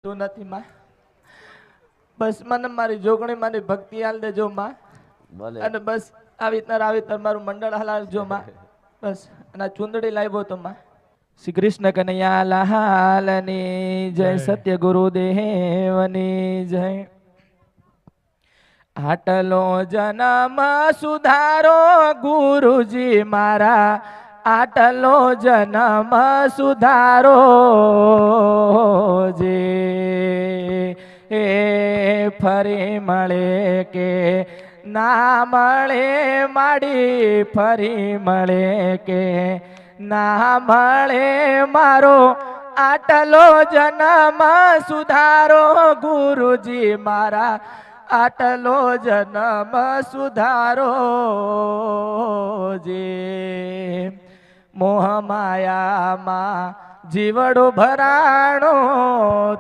તું નથી માં, બસ મને મારી જોગણી મારી ભક્તિ હાલ દેજો માં, ભલે અને બસ આવી રીતના મારું મંડળ હલાવજો માં, બસ અને આ ચુંદડી લાવ્યો તો માં. શ્રી કૃષ્ણ કનૈયા લાલની જય, સત્ય ગુરુદેવની જય. આટલો જન્મ સુધારો ગુરુજી મારા, આટલો જન્મ સુધારો જે એ ફરી મળે કે ના મળે માડી, ફરી મળે કે ના મળે મારો આટલો જન્મ સુધારો ગુરુજી મારા, આટલો જન્મ સુધારો જે. મોહ માયામાં જીવડો ભરાણો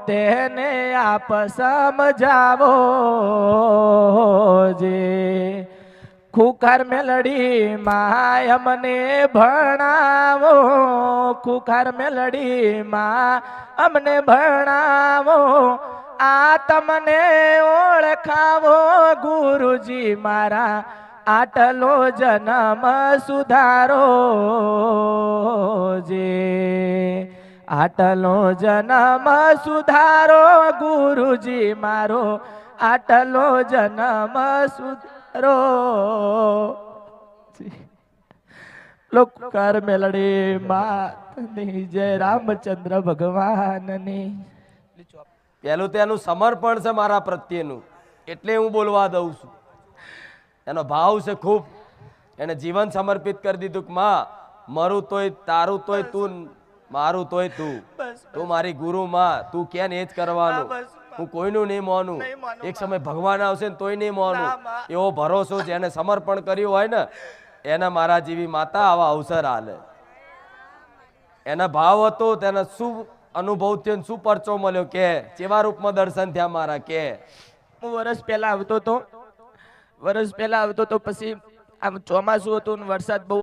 તેને આપ સમજાવો જે. ખુખાર મેલડી માં અમને ભણાવો, ખુખાર મેલડી માં અમને ભણાવો, આ તમને ઓળખાવો ગુરુજી મારા, આટલો જન્મ સુધારો જે. આટલો જન્મ સુધારો ગુરુજી મારો, આટલો જન્મ સુધારો. લોકર મેલડી માતની જય, રામચંદ્ર ભગવાનની. પેલું તેનું સમર્પણ છે મારા પ્રત્યેનું, એટલે હું બોલવા દઉં છું. એનો ભાવ છે ખૂબ. એને જીવન સમર્પિત કરી દીધું કે માં મારું તોય તારું તોય તું, મારું તોય તું, તું મારી ગુરુ માં, તું કે ને એ જ કરવાનું. હું કોઈનું નહીં માનું. એક સમય ભગવાન આવશે ને તોય નહીં માનું, એવો ભરોસો છે. એને સમર્પણ કર્યું હોય ને એના મારા જેવી માતા આવા અવસર હાલે. એના ભાવ હતો તેને શું અનુભવ થયો, શું પરચો મળ્યો, કે કેવા રૂપમાં દર્શન થયા મારા. કે હું વર્ષ પહેલા આવતો તો પછી આમ ચોમાસું હતું ને વરસાદ બહુ